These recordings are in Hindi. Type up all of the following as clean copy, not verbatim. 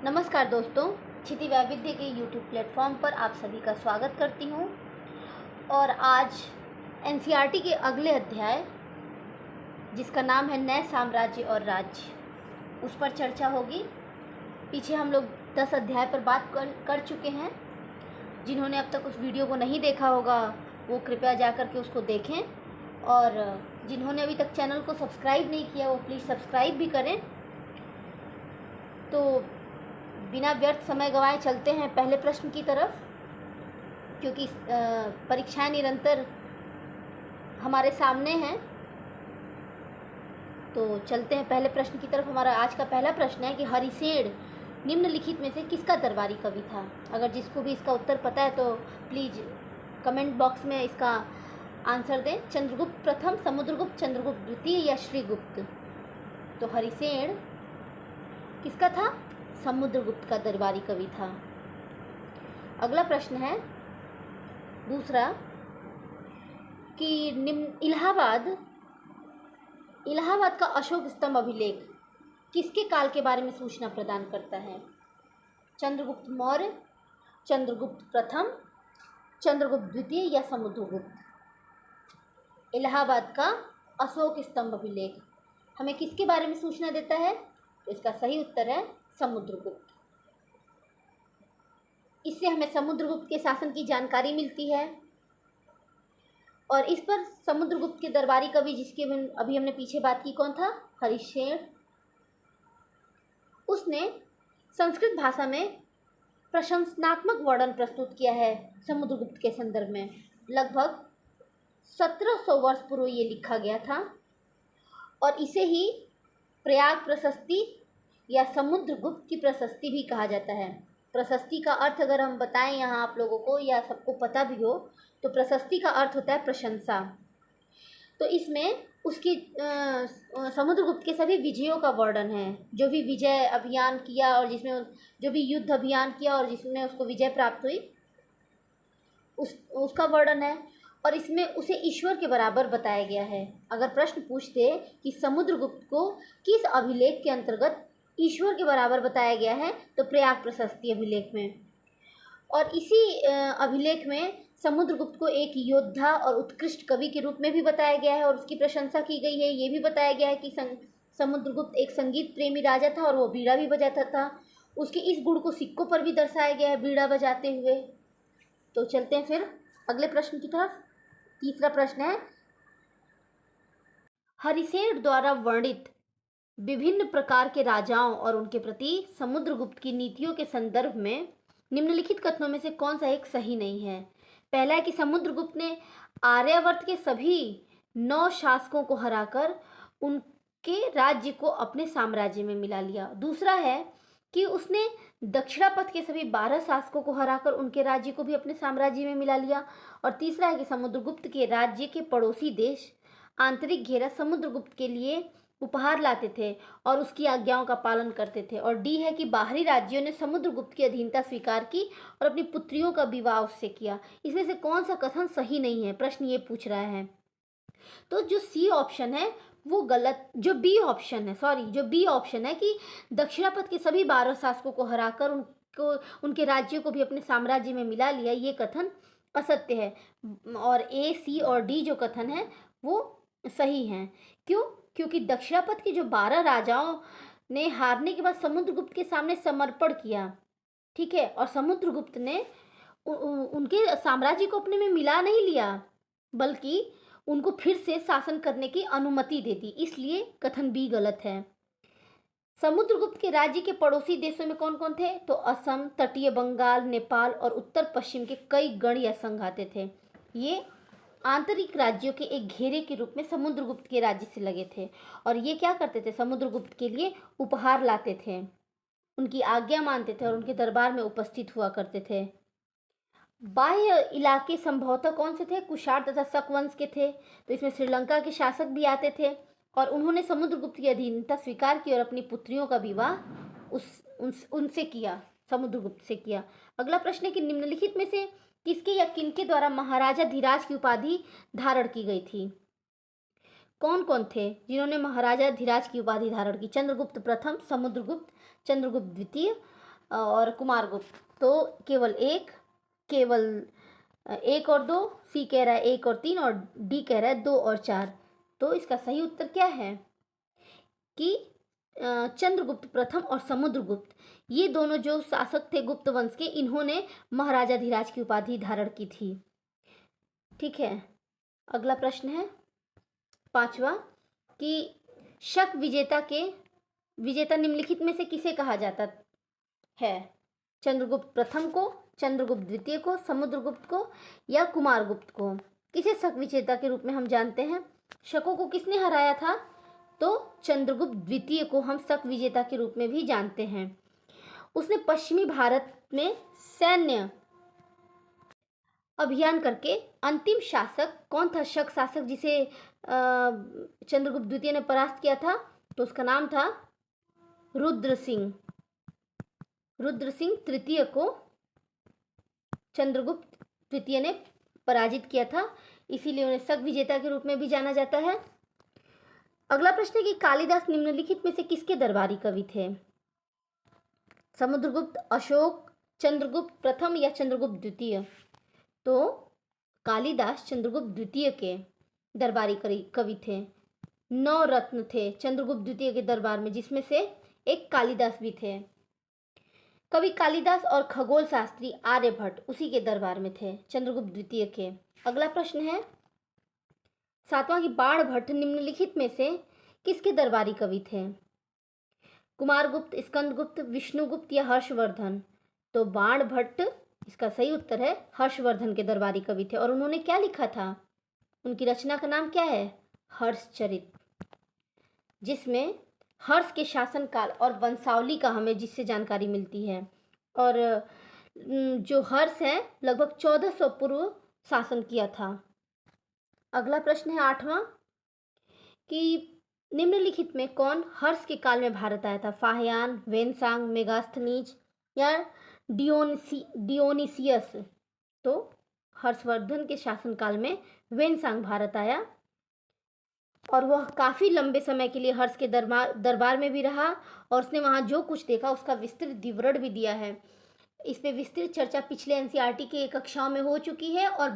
नमस्कार दोस्तों, क्षिति वैविध्य के YouTube प्लेटफॉर्म पर आप सभी का स्वागत करती हूँ। और आज एनसीईआरटी के अगले अध्याय जिसका नाम है नए साम्राज्य और राज्य, उस पर चर्चा होगी। पीछे हम लोग 10 अध्याय पर बात कर चुके हैं। जिन्होंने अब तक उस वीडियो को नहीं देखा होगा वो कृपया जा कर के उसको देखें, और जिन्होंने अभी तक चैनल को सब्सक्राइब नहीं किया वो प्लीज़ सब्सक्राइब भी करें। तो बिना व्यर्थ समय गंवाए चलते हैं पहले प्रश्न की तरफ, क्योंकि परीक्षाएं निरंतर हमारे सामने हैं। तो चलते हैं पहले प्रश्न की तरफ। हमारा आज का पहला प्रश्न है कि हरिसेन निम्नलिखित में से किसका दरबारी कवि था। अगर जिसको भी इसका उत्तर पता है तो प्लीज़ कमेंट बॉक्स में इसका आंसर दें। चंद्रगुप्त प्रथम, समुद्रगुप्त, चंद्रगुप्त द्वितीय या श्रीगुप्त। तो हरिसेन किसका था? समुद्रगुप्त का दरबारी कवि था। अगला प्रश्न है दूसरा कि इलाहाबाद का अशोक स्तंभ अभिलेख किसके काल के बारे में सूचना प्रदान करता है? चंद्रगुप्त मौर्य, चंद्रगुप्त प्रथम, चंद्रगुप्त द्वितीय या समुद्रगुप्त। इलाहाबाद का अशोक स्तंभ अभिलेख हमें किसके बारे में सूचना देता है? तो इसका सही उत्तर है समुद्रगुप्त। इससे हमें समुद्रगुप्त के शासन की जानकारी मिलती है। और इस पर समुद्रगुप्त के दरबारी कवि जिसके अभी हमने पीछे बात की, कौन था? हरिसेन। उसने संस्कृत भाषा में प्रशंसनात्मक वर्णन प्रस्तुत किया है समुद्रगुप्त के संदर्भ में। लगभग 1700 वर्ष पूर्व ये लिखा गया था और इसे ही प्रयाग प्रशस्ति या समुद्रगुप्त की प्रशस्ति भी कहा जाता है। प्रशस्ति का अर्थ अगर हम बताएं यहाँ आप लोगों को या सबको पता भी हो तो प्रशस्ति का अर्थ होता है प्रशंसा। तो इसमें उसकी समुद्रगुप्त के सभी विजयों का वर्णन है, जो भी विजय अभियान किया और जिसमें जो भी युद्ध अभियान किया और जिसमें उसको विजय प्राप्त हुई उसका वर्णन है। और इसमें उसे ईश्वर के बराबर बताया गया है। अगर प्रश्न पूछते कि समुद्रगुप्त को किस अभिलेख के अंतर्गत ईश्वर के बराबर बताया गया है तो प्रयाग प्रशस्ति अभिलेख में। और इसी अभिलेख में समुद्रगुप्त को एक योद्धा और उत्कृष्ट कवि के रूप में भी बताया गया है और उसकी प्रशंसा की गई है। ये भी बताया गया है कि समुद्रगुप्त एक संगीत प्रेमी राजा था और वो बीड़ा भी बजाता था। उसके इस गुण को सिक्कों पर भी दर्शाया गया है, बीड़ा बजाते हुए। तो चलते हैं फिर अगले प्रश्न की तरफ। तीसरा प्रश्न है हरिसेन द्वारा वर्णित विभिन्न प्रकार के राजाओं और उनके प्रति समुद्रगुप्त की नीतियों के संदर्भ में निम्नलिखित कथनों में से कौन सा एक सही नहीं है? पहला है कि समुद्रगुप्त ने आर्यावर्त के सभी 9 शासकों को हराकर उनके राज्य को अपने साम्राज्य में मिला लिया। दूसरा है कि उसने दक्षिणापथ के सभी 12 शासकों को हराकर उनके राज्य को भी अपने साम्राज्य में मिला लिया। और तीसरा है कि समुद्रगुप्त के राज्य के पड़ोसी देश आंतरिक घेरा समुद्रगुप्त के लिए उपहार लाते थे और उसकी आज्ञाओं का पालन करते थे। और डी है कि बाहरी राज्यों ने समुद्रगुप्त की अधीनता स्वीकार की और अपनी पुत्रियों का विवाह उससे किया। इसमें से कौन सा कथन सही नहीं है? प्रश्न ये पूछ रहा है। तो जो सी ऑप्शन है वो गलत, जो बी ऑप्शन है कि दक्षिणापथ के सभी 12 शासकों को हराकर उनके राज्यों को भी अपने साम्राज्य में मिला लिया, ये कथन असत्य है। और ए, सी और डी जो कथन है वो सही हैं। क्यों? क्योंकि दक्षिणापथ के जो 12 राजाओं ने हारने के बाद समुद्रगुप्त के सामने समर्पण किया, ठीक है, और समुद्रगुप्त ने उनके साम्राज्य को अपने में मिला नहीं लिया बल्कि उनको फिर से शासन करने की अनुमति दे दी। इसलिए कथन बी गलत है। समुद्रगुप्त के राज्य के पड़ोसी देशों में कौन कौन थे? तो असम, तटीय बंगाल, नेपाल और उत्तर पश्चिम के कई गण या संघ आते थे। ये आंतरिक राज्यों के एक घेरे के रूप में समुद्रगुप्त के राज्य से लगे थे और ये क्या करते थे? समुद्रगुप्त के लिए उपहार लाते थे, उनकी आज्ञा मानते थे और उनके दरबार में उपस्थित हुआ करते थे। बाह्य इलाके संभवतः कौन से थे? कुषाण तथा शक वंश के थे। तो इसमें श्रीलंका के शासक भी आते थे और उन्होंने समुद्रगुप्त की अधीनता स्वीकार की और अपनी पुत्रियों का विवाह उनसे किया, समुद्रगुप्त से किया। अगला प्रश्न है कि निम्नलिखित में से किसके या किनके द्वारा महाराजा धीराज की उपाधि धारण की गई थी? कौन कौन थे जिन्होंने महाराजा धीराज की उपाधि धारण की? चंद्रगुप्त प्रथम, समुद्रगुप्त, चंद्रगुप्त द्वितीय, और कुमारगुप्त। तो केवल एक और दो, सी कह रहा है 1 और 3 और डी कह रहा है 2 और 4। तो इसका सही उत्तर क्या है कि चंद्रगुप्त प्रथम और समुद्रगुप्त, ये दोनों जो शासक थे गुप्त वंश के, इन्होंने महाराजाधिराज की उपाधि धारण की थी। ठीक है, अगला प्रश्न है 5वां कि शक विजेता निम्नलिखित में से किसे कहा जाता है? चंद्रगुप्त प्रथम को, चंद्रगुप्त द्वितीय को, समुद्रगुप्त को या कुमारगुप्त को? किसे शक विजेता के रूप में हम जानते हैं? शकों को किसने हराया था? तो चंद्रगुप्त द्वितीय को हम शक विजेता के रूप में भी जानते हैं। उसने पश्चिमी भारत में सैन्य अभियान करके अंतिम शासक कौन था, शक शासक जिसे चंद्रगुप्त द्वितीय ने परास्त किया था? तो उसका नाम था रुद्र सिंह तृतीय को चंद्रगुप्त द्वितीय ने पराजित किया था, इसीलिए उन्हें शक विजेता के रूप में भी जाना जाता है। अगला प्रश्न है कि कालिदास निम्नलिखित में से किसके दरबारी कवि थे? समुद्रगुप्त, अशोक, चंद्रगुप्त प्रथम या चंद्रगुप्त द्वितीय? तो कालिदास चंद्रगुप्त द्वितीय के दरबारी कवि थे। 9 रत्न थे चंद्रगुप्त द्वितीय के दरबार में, जिसमें से एक कालिदास भी थे। कवि कालिदास और खगोल शास्त्री आर्यभट्ट उसी के दरबार में थे, चंद्रगुप्त द्वितीय के। अगला प्रश्न है 7वां कि बाणभट्ट निम्नलिखित में से किसके दरबारी कवि थे? कुमारगुप्त, स्कंदगुप्त, विष्णुगुप्त या हर्षवर्धन? तो बाणभट्ट, इसका सही उत्तर है हर्षवर्धन के दरबारी कवि थे। और उन्होंने क्या लिखा था? उनकी रचना का नाम क्या है? हर्षचरित, जिसमें हर्ष के शासनकाल और वंशावली का हमें जिससे जानकारी मिलती है। और जो हर्ष है लगभग 1400 पूर्व शासन किया था। अगला प्रश्न है 8वां कि निम्नलिखित में कौन हर्ष के काल में भारत आया था? फाहियान, वेनसांग, मेगास्थनीज या डियोनिसियस? तो हर्षवर्धन के शासनकाल में वेनसांग भारत आया और वह काफ़ी लंबे समय के लिए हर्ष के दरबार में भी रहा और उसने वहाँ जो कुछ देखा उसका विस्तृत विवरण भी दिया है। इस पे विस्तृत चर्चा पिछले एनसीईआरटी के कक्षाओं में हो चुकी है। और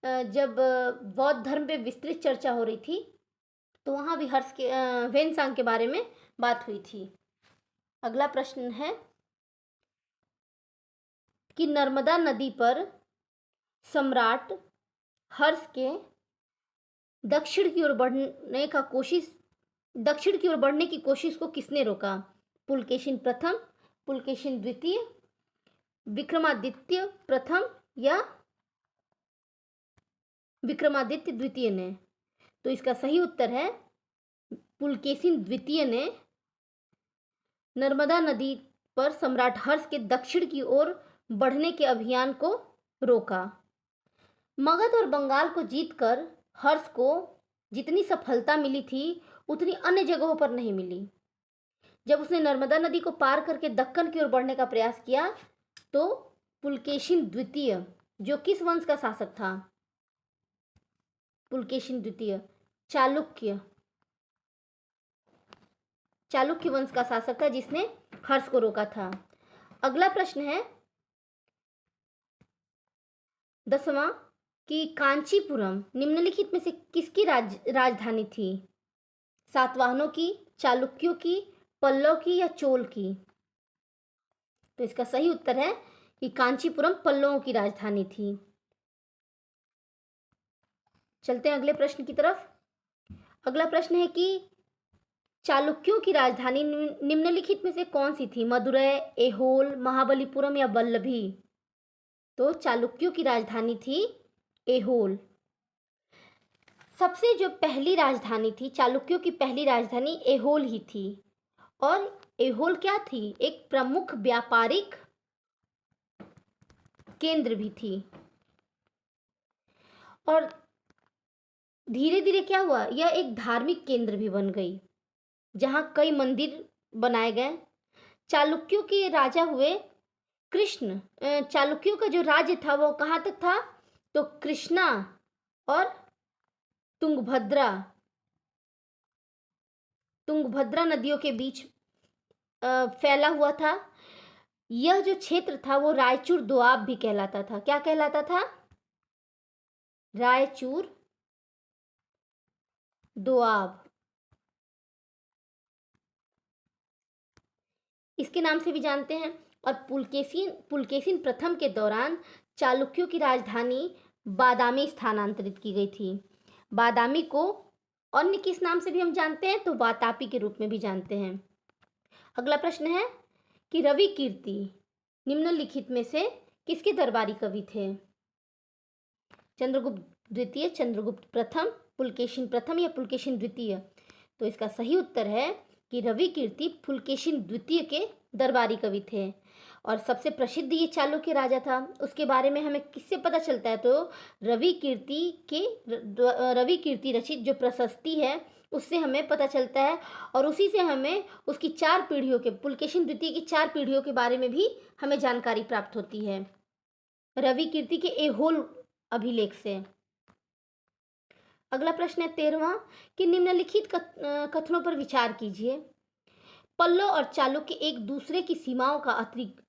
जब बौद्ध धर्म पे विस्तृत चर्चा हो रही थी तो वहाँ भी हर्ष के वेनसांग के बारे में बात हुई थी। अगला प्रश्न है कि नर्मदा नदी पर सम्राट हर्ष के दक्षिण की ओर बढ़ने की कोशिश को किसने रोका? पुलकेशिन प्रथम, पुलकेशिन द्वितीय, विक्रमादित्य प्रथम या विक्रमादित्य द्वितीय ने? तो इसका सही उत्तर है पुलकेशिन द्वितीय ने नर्मदा नदी पर सम्राट हर्ष के दक्षिण की ओर बढ़ने के अभियान को रोका। मगध और बंगाल को जीतकर हर्ष को जितनी सफलता मिली थी उतनी अन्य जगहों पर नहीं मिली। जब उसने नर्मदा नदी को पार करके दक्कन की ओर बढ़ने का प्रयास किया तो पुलकेशिन द्वितीय, जो किस वंश का शासक था? पुलकेशिन द्वितीय चालुक्य वंश का शासक था जिसने हर्ष को रोका था। अगला प्रश्न है 10वां कि कांचीपुरम निम्नलिखित में से किसकी राजधानी थी? सातवाहनों की, चालुक्यों की, पल्लव की या चोल की? तो इसका सही उत्तर है कि कांचीपुरम पल्लवों की राजधानी थी। चलते हैं अगले प्रश्न की तरफ। अगला प्रश्न है कि चालुक्यों की राजधानी निम्नलिखित में से कौन सी थी? मदुरै, ऐहोल, महाबलीपुरम या वल्लभी? तो चालुक्यों की राजधानी थी ऐहोल। सबसे जो पहली राजधानी थी, चालुक्यों की पहली राजधानी ऐहोल ही थी। और ऐहोल क्या थी? एक प्रमुख व्यापारिक केंद्र भी थी। और धीरे धीरे क्या हुआ, यह एक धार्मिक केंद्र भी बन गई जहां कई मंदिर बनाए गए। चालुक्यों के राजा हुए कृष्ण। चालुक्यों का जो राज्य था वो कहाँ तक था? तो कृष्णा और तुंगभद्रा नदियों के बीच फैला हुआ था। यह जो क्षेत्र था वो रायचूर दोआब भी कहलाता था। क्या कहलाता था? रायचूर दोआब। इसके नाम से भी जानते हैं। और पुलकेशिन प्रथम के दौरान चालुक्यों की राजधानी बादामी स्थानांतरित की गई थी। बादामी को अन्य किस नाम से भी हम जानते हैं? तो वातापी के रूप में भी जानते हैं। अगला प्रश्न है कि रवि कीर्ति निम्नलिखित में से किसके दरबारी कवि थे? चंद्रगुप्त द्वितीय, चंद्रगुप्त प्रथम, पुलकेशिन प्रथम या पुलकेशिन द्वितीय? तो इसका सही उत्तर है कि रवि कीर्ति पुलकेशिन द्वितीय के दरबारी कवि थे। और सबसे प्रसिद्ध ये चालुक्य राजा था। उसके बारे में हमें किससे पता चलता है? तो रवि कीर्ति रचित जो प्रशस्ति है उससे हमें पता चलता है। और उसी से हमें उसकी 4 पीढ़ियों के, पुलकेशिन द्वितीय की 4 पीढ़ियों के बारे में भी हमें जानकारी प्राप्त होती है रवि कीर्ति के एहोल अभिलेख से। अगला प्रश्न है 13वां कि निम्नलिखित कथनों पर विचार कीजिए। पल्लव और चालुक्य एक दूसरे की सीमाओं का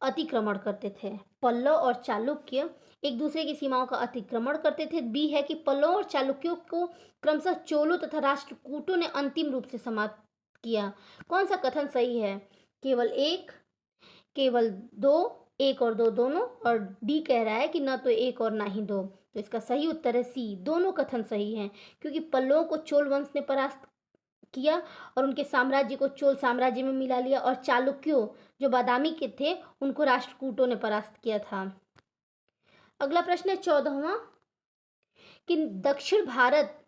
अतिक्रमण करते थे। पल्लव और चालुक्य एक दूसरे की सीमाओं का अतिक्रमण करते थे। बी है कि पल्लव और चालुक्यों को क्रमशः चोलों तथा राष्ट्रकूटों ने अंतिम रूप से समाप्त किया। कौन सा कथन सही है? केवल एक, केवल दो, एक और दो दोनों, और डी कह रहा है कि न तो एक और ना ही दो। तो इसका सही उत्तर है सी, दोनों कथन सही हैं। क्योंकि पल्लवों को चोल वंश ने परास्त किया और उनके साम्राज्य को चोल साम्राज्य में मिला लिया, और चालुक्यों जो बादामी के थे उनको राष्ट्रकूटों ने परास्त किया था। अगला प्रश्न है 14वां कि दक्षिण भारत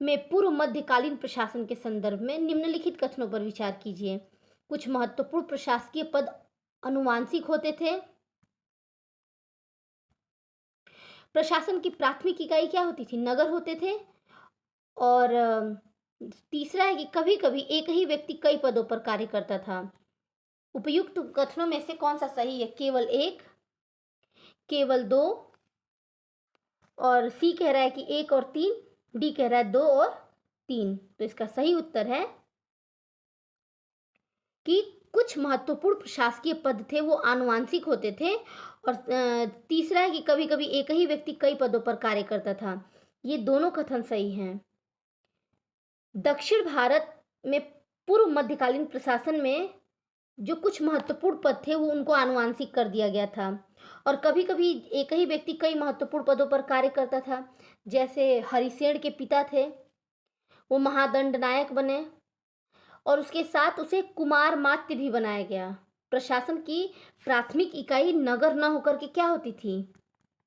में पूर्व मध्यकालीन प्रशासन के संदर्भ में निम्नलिखित कथनों पर विचार कीजिए। कुछ महत्वपूर्ण प्रशासकीय पद अनुवांशिक होते थे। प्रशासन की प्राथमिक इकाई क्या होती थी? नगर होते थे। और तीसरा है कि कभी कभी एक ही व्यक्ति कई पदों पर कार्य करता था। उपयुक्त कथनों में से कौन सा सही है? केवल एक, केवल दो, और सी कह रहा है कि एक और तीन, डी कह रहा है दो और तीन। तो इसका सही उत्तर है कि कुछ महत्वपूर्ण प्रशासकीय पद थे वो आनुवांशिक होते थे। और तीसरा है कि कभी कभी एक ही व्यक्ति कई पदों पर कार्य करता था। ये दोनों कथन सही हैं। दक्षिण भारत में पूर्व मध्यकालीन प्रशासन में जो कुछ महत्वपूर्ण पद थे वो उनको आनुवांशिक कर दिया गया था। और कभी कभी एक ही व्यक्ति कई महत्वपूर्ण पदों पर कार्य करता था। जैसे हरिसेन के पिता थे, वो महादंड नायक बने, और उसके साथ उसे कुमार मात्य भी बनाया गया। प्रशासन की प्राथमिक इकाई नगर न होकर के क्या होती थी?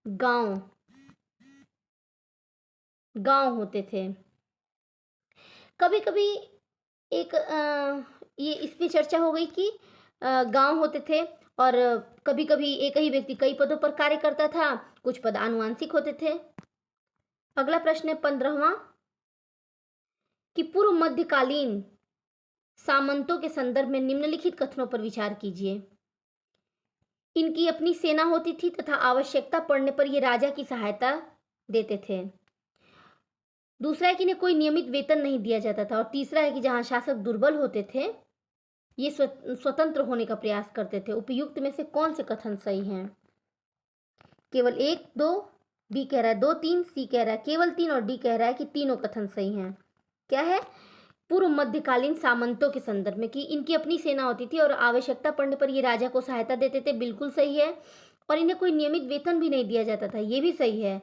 गांव गांव होते थे। कभी कभी एक ये इस पे चर्चा हो गई कि गांव होते थे, और कभी कभी एक ही व्यक्ति कई पदों पर कार्य करता था, कुछ पद आनुवांशिक होते थे। अगला प्रश्न है 15वां कि पूर्व मध्यकालीन सामंतों के संदर्भ में निम्नलिखित कथनों पर विचार कीजिए। इनकी अपनी सेना होती थी तथा आवश्यकता पड़ने पर ये राजा की सहायता देते थे। दूसरा है कि इन्हें कोई नियमित वेतन नहीं दिया जाता था। और तीसरा है कि जहां शासक दुर्बल होते थे ये स्वतंत्र होने का प्रयास करते थे। उपयुक्त में से कौन से कथन सही हैं? केवल एक, दो, बी कह रहा है दो, तीन, सी कह रहा है केवल तीन, और डी कह रहा है कि तीनों कथन सही हैं। क्या है? पूर्व मध्यकालीन सामंतों के संदर्भ में कि इनकी अपनी सेना होती थी और आवश्यकता पड़ने पर ये राजा को सहायता देते थे, बिल्कुल सही है। और इन्हें कोई नियमित वेतन भी नहीं दिया जाता था, ये भी सही है।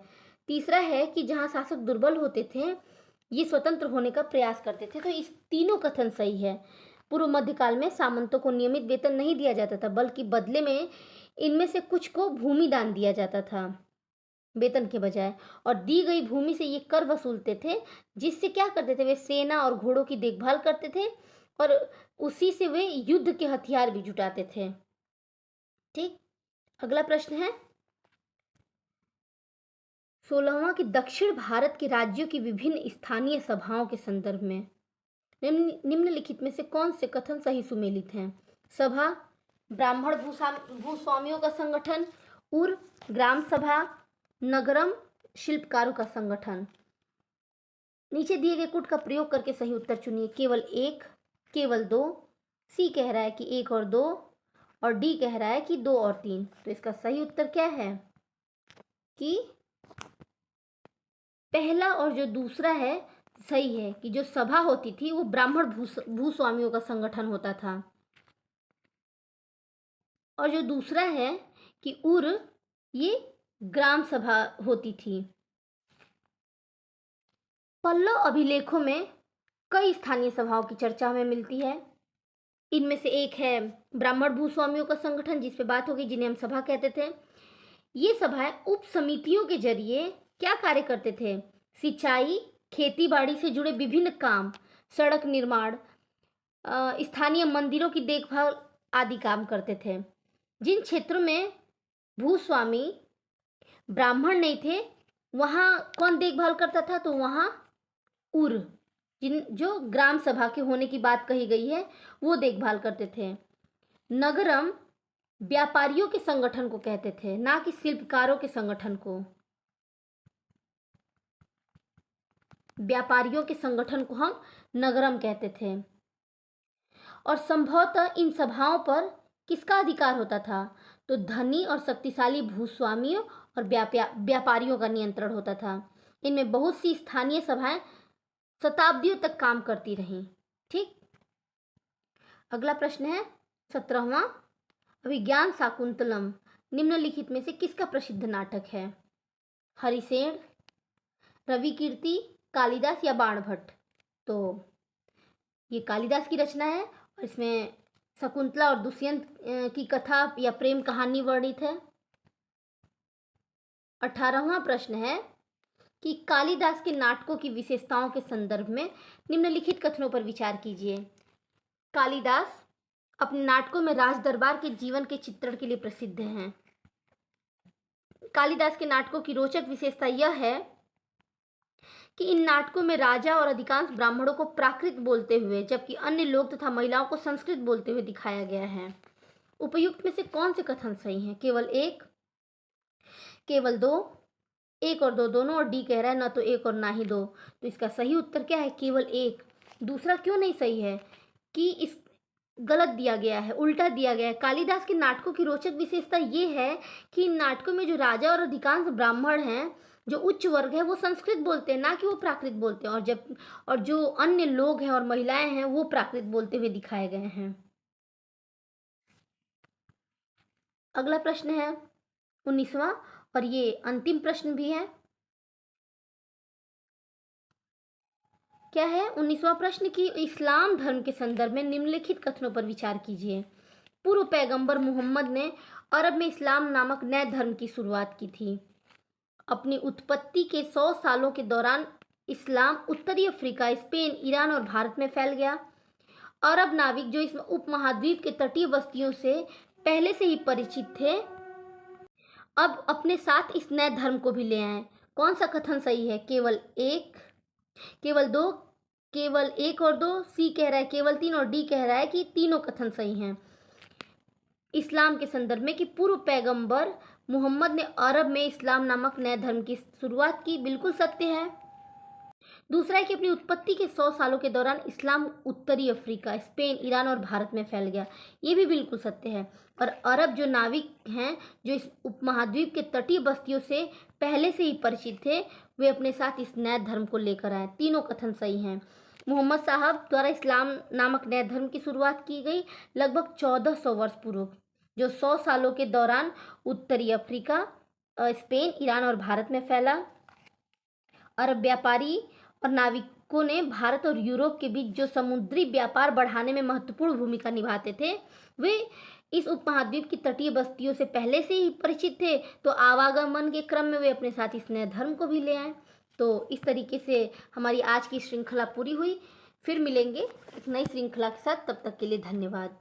तीसरा है कि जहां शासक दुर्बल होते थे ये स्वतंत्र होने का प्रयास करते थे। तो इस तीनों कथन सही है। पूर्व मध्यकाल में सामंतों को नियमित वेतन नहीं दिया जाता था, बल्कि बदले में इनमें से कुछ को भूमि दान दिया जाता था वेतन के बजाय। और दी गई भूमि से ये कर वसूलते थे, जिससे क्या करते थे? वे सेना और घोड़ों की देखभाल करते थे, और उसी से वे युद्ध के हथियार भी जुटाते थे। ठीक, अगला प्रश्न है 16वां कि दक्षिण भारत के राज्यों की विभिन्न स्थानीय सभाओं के संदर्भ में निम्नलिखित में से कौन से कथन सही सुमेलित हैं? सभा, ब्राह्मण भूस्वामियों का संगठन, उर, ग्राम सभा, नगरम, शिल्पकारों का संगठन। नीचे दिए गए कूट का प्रयोग करके सही उत्तर चुनिए। केवल एक, केवल दो, सी कह रहा है कि एक और दो, और डी कह रहा है कि 2 और 3। तो इसका सही उत्तर क्या है कि पहला और जो दूसरा है सही है कि जो सभा होती थी वो ब्राह्मण भूस्वामियों का संगठन होता था, और जो दूसरा है कि उर ये ग्राम सभा होती थी। पल्लव अभिलेखों में कई स्थानीय सभाओं की चर्चा हमें मिलती है। इनमें से एक है ब्राह्मण भूस्वामियों का संगठन, जिस पे बात होगी, जिन्हें हम सभा कहते थे। ये सभाएं उप समितियों के जरिए क्या कार्य करते थे? सिंचाई, खेती बाड़ी से जुड़े विभिन्न काम, सड़क निर्माण, स्थानीय मंदिरों की देखभाल आदि काम करते थे। जिन क्षेत्रों में भूस्वामी ब्राह्मण नहीं थे वहाँ कौन देखभाल करता था? तो वहाँ उर, जो ग्राम सभा के होने की बात कही गई है, वो देखभाल करते थे। नगरम व्यापारियों के संगठन को कहते थे, ना कि शिल्पकारों के संगठन को। व्यापारियों के संगठन को हम नगरम कहते थे। और संभवतः इन सभाओं पर किसका अधिकार होता था? तो धनी और शक्तिशाली भूस्वामियों और व्यापारियों का नियंत्रण होता था। इनमें बहुत सी स्थानीय सभाएं शताब्दियों तक काम करती रहीं। ठीक, अगला प्रश्न है 17वां। अभिज्ञान शाकुंतलम निम्नलिखित में से किसका प्रसिद्ध नाटक है? हरिसेन, रवि कीर्ति, कालिदास या बाणभट्ट? तो ये कालिदास की रचना है और इसमें शकुंतला और दुष्यंत की कथा या प्रेम कहानी वर्णित है। 18वां प्रश्न है कि कालिदास के नाटकों की विशेषताओं के संदर्भ में निम्नलिखित कथनों पर विचार कीजिए। कालिदास अपने नाटकों में राज दरबार के जीवन के चित्रण के लिए प्रसिद्ध हैं। कालिदास के नाटकों की रोचक विशेषता यह है कि इन नाटकों में राजा और अधिकांश ब्राह्मणों को प्राकृत बोलते हुए, जबकि अन्य लोग तथा महिलाओं को संस्कृत बोलते हुए दिखाया गया है। उपयुक्त में से कौन से कथन सही हैं? केवल एक, केवल दो, एक और दो दोनों, और डी कह रहा है न तो एक और ना ही दो। तो इसका सही उत्तर क्या है? केवल एक। दूसरा क्यों नहीं सही है? कि इस गलत दिया गया है, उल्टा दिया गया है। कालिदास के नाटकों की रोचक विशेषता ये है कि इन नाटकों में जो राजा और अधिकांश ब्राह्मण हैं, जो उच्च वर्ग है, वो संस्कृत बोलते हैं, ना कि वो प्राकृत बोलते हैं, और जो अन्य लोग हैं और महिलाएं हैं वो प्राकृत बोलते हुए दिखाए गए हैं। अगला प्रश्न है 19वां और ये अंतिम प्रश्न भी है। क्या है 19वां प्रश्न कि इस्लाम धर्म के संदर्भ में निम्नलिखित कथनों पर विचार कीजिए। पूर्व पैगंबर मोहम्मद ने अरब में इस्लाम नामक नए धर्म की शुरुआत की थी। अपनी उत्पत्ति के 100 सालों के दौरान इस्लाम उत्तरी अफ्रीका, स्पेन, ईरान और भारत में फैल गया। अरब नाविक जो इस उपमहाद्वीप के तटीय बस्तियों से पहले से ही परिचित थे, अब अपने साथ इस नए धर्म को भी ले आए। कौन सा कथन सही है? केवल एक, केवल दो, केवल एक और दो, सी कह रहा है केवल तीन, और डी कह रहा है कि तीनों कथन सही हैं इस्लाम के संदर्भ में, कि पूर्व पैगंबर मोहम्मद ने अरब में इस्लाम नामक नए धर्म की शुरुआत की। बिल्कुल सत्य है। दूसरा है कि अपनी उत्पत्ति के 100 सालों के दौरान इस्लाम उत्तरी अफ्रीका, स्पेन, ईरान और भारत में फैल गया। ये भी बिल्कुल सत्य है। और अरब जो नाविक हैं, जो इस उपमहाद्वीप के तटीय बस्तियों से पहले से ही परिचित थे, वे अपने साथ इस नए धर्म को लेकर आए। तीनों कथन सही हैं। मोहम्मद साहब द्वारा इस्लाम नामक नए धर्म की शुरुआत की गई लगभग 1400 वर्ष पूर्व, जो 100 सालों के दौरान उत्तरी अफ्रीका, स्पेन, ईरान और भारत में फैला। अरब व्यापारी और नाविकों ने भारत और यूरोप के बीच जो समुद्री व्यापार बढ़ाने में महत्वपूर्ण भूमिका निभाते थे, वे इस उपमहाद्वीप की तटीय बस्तियों से पहले से ही परिचित थे। तो आवागमन के क्रम में वे अपने साथ इस नए धर्म को भी ले आए। तो इस तरीके से हमारी आज की श्रृंखला पूरी हुई। फिर मिलेंगे एक नई श्रृंखला के साथ। तब तक के लिए धन्यवाद।